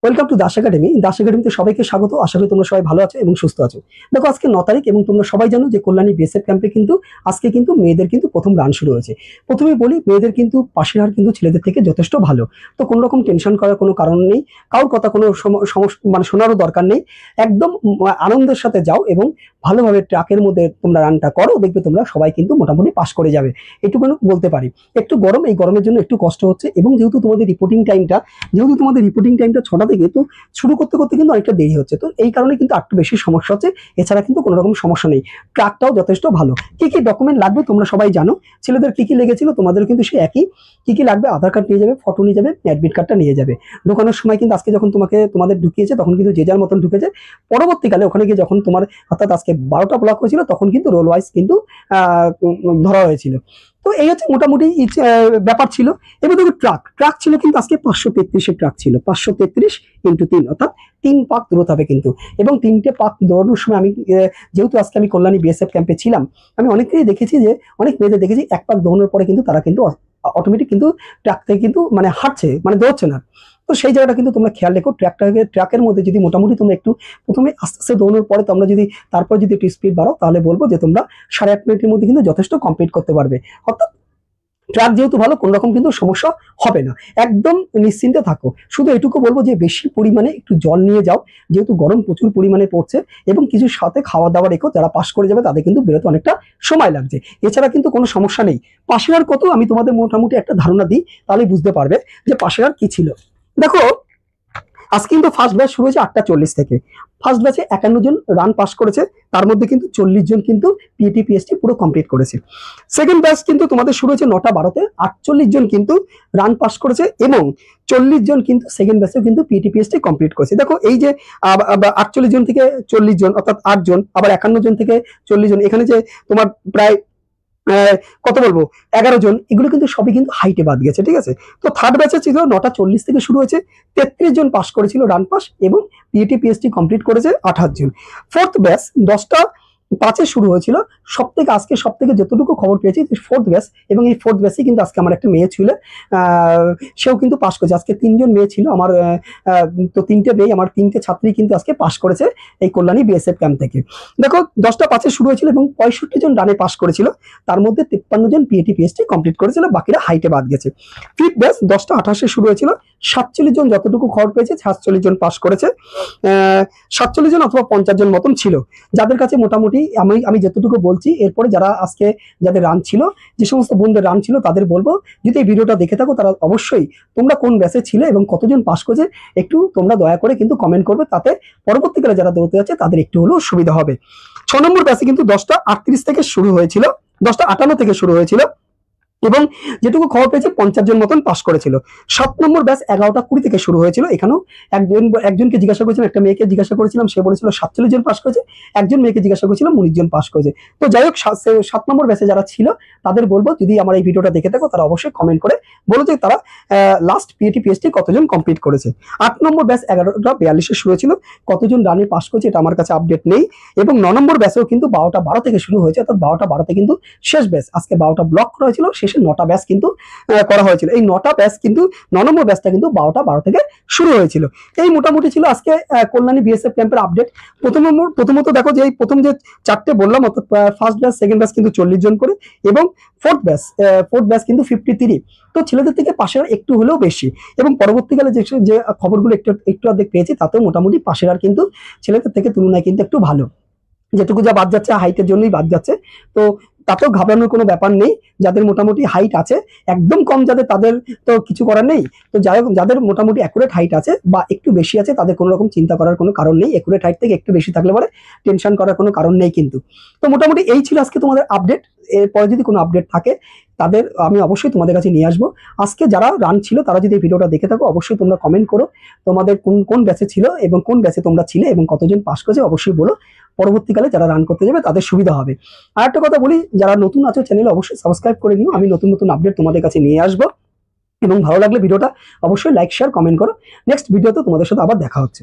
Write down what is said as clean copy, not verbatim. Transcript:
Welcome to Das academy. Das একাডেমিতে সবাইকে স্বাগত। আশা করি তোমরা সবাই ভালো আছো এবং সুস্থ আছো। দেখো, আজকে 9 তারিখ এবং তোমরা সবাই জানো যে কল্যাণী বিএসএফ ক্যাম্পে কিন্তু আজকে কিন্তু মেয়েদের কিন্তু প্রথম রান শুরু হয়েছে। প্রথমেই বলি, মেয়েদের কিন্তু পাশের হার কিন্তু ছেলেদের থেকে যথেষ্ট ভালো। তো কোনো রকম টেনশন করার কোনো কারণ নেই, কারোর কথা কোনো মানে শোনারও দরকার নেই। একদম আনন্দের সাথে যাও এবং ভালোভাবে ট্রাকের মধ্যে তোমরা রানটা করো, দেখবে তোমরা সবাই কিন্তু মোটামুটি পাস করে যাবে, এটুকুন বলতে পারি। একটু গরম, এই গরমের জন্য একটু কষ্ট হচ্ছে এবং যেহেতু তোমাদের রিপোর্টিং টাইমটা 6টা থেকে, তো শুরু করতে করতে কিন্তু অনেকটা দেরি হচ্ছে, তো এই কারণে কিন্তু একটু বেশি সমস্যা হচ্ছে। এছাড়া কিন্তু কোনো রকম সমস্যা নেই, ট্রাকটাও যথেষ্ট ভালো। কি কি ডকুমেন্ট লাগবে তোমরা সবাই জানো। ছেলেদের কি কি লেগেছিল তোমাদের কিন্তু সে একই। কি কি লাগবে, আধার কার্ড নিয়ে যাবে, ফটো নিয়ে যাবে, অ্যাডমিট কার্ডটা নিয়ে যাবে। ঢোকানোর সময় কিন্তু আজকে যখন তোমাদের ঢুকিয়েছে তখন কিন্তু যে যার মতন ঢুকেছে। পরবর্তীকালে ওখানে গিয়ে যখন তোমার অর্থাৎ আজকে 12টা ব্লক হয়েছিল তখন কিন্তু রোল ওয়াইজ কিন্তু ধরা হয়েছিল। তো এই হচ্ছে মোটামুটি ব্যাপার ছিল। এবার দেখো, ট্রাক ছিল কিন্তু আজকে 533 ট্রাক ছিল, 533 × 3, অর্থাৎ 3 পাক দৌড়তে হবে কিন্তু। এবং 3টে পাক দৌড়ানোর সময় আমি যেহেতু আজকে আমি কল্যাণী বিএসএফ ক্যাম্পে ছিলাম, আমি অনেকেই দেখেছি যে অনেক মেয়েদের দেখেছি 1 পাক দৌড়ানোর পরে কিন্তু তারা কিন্তু অটোমেটিক কিন্তু ট্রাক থেকে কিন্তু মানে হাঁটছে, মানে দৌড়ছে না। তো সেই জায়গাটা কিন্তু তোমরা খেয়াল রেখো। ট্র্যাকের মধ্যে যদি মোটামুটি তোমরা একটু প্রথমে আস্তে আস্তে দৌড়ানোর পরে তোমরা যদি তারপর যদি একটু স্পিড বাড়াও, তাহলে বলবো যে তোমরা 8.5 মিনিটের মধ্যে কিন্তু যথেষ্ট কমপ্লিট করতে পারবে। অর্থাৎ ট্রাক যেহেতু ভালো, কোন রকম কিন্তু সমস্যা হবে না, একদম নিশ্চিন্তে থাকো। শুধু এটুকু বলবো যে বেশি পরিমাণে একটু জল নিয়ে যাও, যেহেতু গরম প্রচুর পরিমাণে পড়ছে, এবং কিছু সাথে খাওয়া দাওয়া রেখো। যারা পাস করে যাবে তাদের কিন্তু বেরোতে অনেকটা সময় লাগছে। এছাড়া কিন্তু কোনো সমস্যা নেই। পাশের আর কত আমি তোমাদের মোটামুটি একটা ধারণা দিই, তাহলে বুঝতে পারবে যে পাশের আর কি ছিল। দেখো, আজকে কিন্তু ফার্স্ট ব্যাচ শুরু হয়েছে 8টা 40 থেকে। ফার্স্ট ব্যাচে 51 জন রান পাস করেছে, তার মধ্যে কিন্তু 40 জন কিন্তু পিটি পিএসটি পুরো কমপ্লিট করেছে। সেকেন্ড ব্যাচ কিন্তু তোমাদের শুরু হয়েছে 9টা 12-তে, 48 জন কিন্তু রান পাস করেছে এবং 40 জন কিন্তু সেকেন্ড ব্যাচেও কিন্তু পিটি পিএসটি কমপ্লিট করেছে। দেখো, এই যে 48 জন থেকে 40 জন, অর্থাৎ 8 জন, আবার 51 জন থেকে 40 জন, এখানে যে তোমার প্রায় কত বলবো 11 জন, এগুলো কিন্তু সবই কিন্তু হাইটে বাদ গেছে, ঠিক আছে। তো থার্ড ব্যাচে ছিল 9টা 40 থেকে শুরু হয়েছে, 33 জন পাস করেছিল রান পাস এবং পিএটি পিএসটি কমপ্লিট করেছে 28 জন। ফোর্থ ব্যাচ 10টা 5-এ শুরু হয়েছিল। আজকে সব থেকে যতটুকু খবর পেয়েছি ফোর্থ ব্যাচ, এবং এই ফোর্থ ব্যাচে কিন্তু আজকে আমার একটা মেয়ে ছিল, সেও কিন্তু পাস করেছে। আজকে 3 জন মেয়ে ছিল আমার, তো 3টে মেয়ে আমার 3টে ছাত্রী কিন্তু আজকে পাস করেছে এই কল্যাণী বিএসএফ ক্যাম্প থেকে। দেখো, 10টা 5-এ শুরু হয়েছিল এবং 65 জন রানে পাস করেছিল, তার মধ্যে 53 জন পিএটি পিএসটি কমপ্লিট করেছিল, বাকিরা হাইটে বাদ গেছে। ফিফথ ব্যাচ 10টা 28-এ শুরু হয়েছিল, 47 জন যতটুকু খবর পেয়েছে 47 জন পাস করেছে, 47 জন অথবা 50 জন মতন ছিল যাদের কাছে মোটামুটি আমি যতটুকু বলছি। এরপরে যারা আজকে যাদের রান ছিল, যে সমস্ত বন্ধুদের রান ছিল, তাদের বলবো যদি এই ভিডিওটা দেখে থাকো তারা অবশ্যই তোমরা কোন ব্যাচে ছিলে এবং কতজন পাস করেছে একটু তোমরা দয়া করে কিন্তু কমেন্ট করবে, তাতে পরবর্তীকালে যারা দৌড়তে যাচ্ছে তাদের একটু হলেও সুবিধা হবে। 6 নম্বর ব্যাচে কিন্তু 10টা 38 থেকে শুরু হয়েছিল, 10টা 58 থেকে শুরু হয়েছিল এবং যেটুকু খবর পেয়েছে 50 জন মতন পাস করেছিল। 7 নম্বর ব্যাচ 11টা 20 থেকে শুরু হয়েছিল। এখানেও একজনকে জিজ্ঞাসা করেছিলাম, একটা মেয়েকে জিজ্ঞাসা করেছিলাম, সে বলেছিল 47 জন পাস করেছে। একজন মেয়েকে জিজ্ঞাসা করেছিলাম, 19 জন পাস করেছে। তো যাই হোক, 7 নম্বর ব্যাচে যারা ছিল তাদের বলবো যদি আমার এই ভিডিওটা দেখে থাকো তারা অবশ্যই কমেন্ট করে বলো যে তারা লাস্ট পিএটি পিএসটি কতজন কমপ্লিট করেছে। 8 নম্বর ব্যাচ 11টা 42-এ শুরু হয়েছিল, কতজন রানে পাস করেছে এটা আমার কাছে আপডেট নেই। এবং 9 নম্বর ব্যাচেও কিন্তু 12টা 12 থেকে শুরু হয়েছে, অর্থাৎ 12টা 12-তে কিন্তু শেষ ব্যাচ। আজকে 12টা ব্লক করা হয়েছিল, শেষে 9টা ব্যাচ কিন্তু করা হয়েছিল। এই 9টা ব্যাচ কিন্তু 9 নম্বর ব্যাচটা কিন্তু 12টা 12 থেকে শুরু হয়েছিল। এই মোটামুটি ছিল আজকে কল্যাণী বিএসএফ ক্যাম্পের আপডেট। প্রথমত দেখো যে এই প্রথম যে 4টে বললাম, অর্থাৎ ফার্স্ট ব্যাচ সেকেন্ড ব্যাচ কিন্তু 40 জন করে এবং ফোর্থ ব্যাচ কিন্তু 53। তো ছেলেদের থেকে পাশের একটু হলেও বেশি, এবং পরবর্তীকালে যে খবরগুলো একটু অর্ধেক পেয়েছি তাতেও মোটামুটি পাশের আর কিন্তু ছেলেদের থেকে তুলনায় কিন্তু একটু ভালো। যেটুকু যা বাদ যাচ্ছে হাইটের জন্যই বাদ যাচ্ছে, তো তাতেও ঘাবড়ানোর কোনো ব্যাপার নেই। যাদের মোটামুটি হাইট আছে, একদম কম যাদের, তাদের তো কিছু করার নেই। তো যাই হোক, যাদের মোটামুটি অ্যাকুরেট হাইট আছে বা একটু বেশি আছে তাদের কোনো রকম চিন্তা করার কোনো কারণ নেই। অ্যাকুরেট হাইট থেকে একটু বেশি থাকলে পরে টেনশন করার কোনো কারণ নেই কিন্তু। তো মোটামুটি এই ছিল আজকে তোমাদের আপডেট। এরপরে যদি কোনো আপডেট থাকে তাদের আমি অবশ্যই তোমাদের কাছে নিয়ে আসবো। আজকে যারা রান ছিল তারা যদি ভিডিওটা দেখে থাকো অবশ্যই তোমরা কমেন্ট করো তোমাদের কোন কোন ব্যাচে ছিল এবং কোন ব্যাচে তোমরা ছিলে এবং কতজন পাস করেছে অবশ্যই বলো। পরবর্তীকালে যারা রান করতে যাবে তাদের সুবিধা হবে। আর একটা কথা বলি, যারা নতুন আছো চ্যানেলে অবশ্যই সাবস্ক্রাইব করে নিও, আমি নতুন নতুন আপডেট তোমাদের কাছে নিয়ে আসবো। এবং ভালো লাগলে ভিডিওটা অবশ্যই লাইক শেয়ার কমেন্ট করো। নেক্সট ভিডিওতে তোমাদের সাথে আবার দেখা হচ্ছে।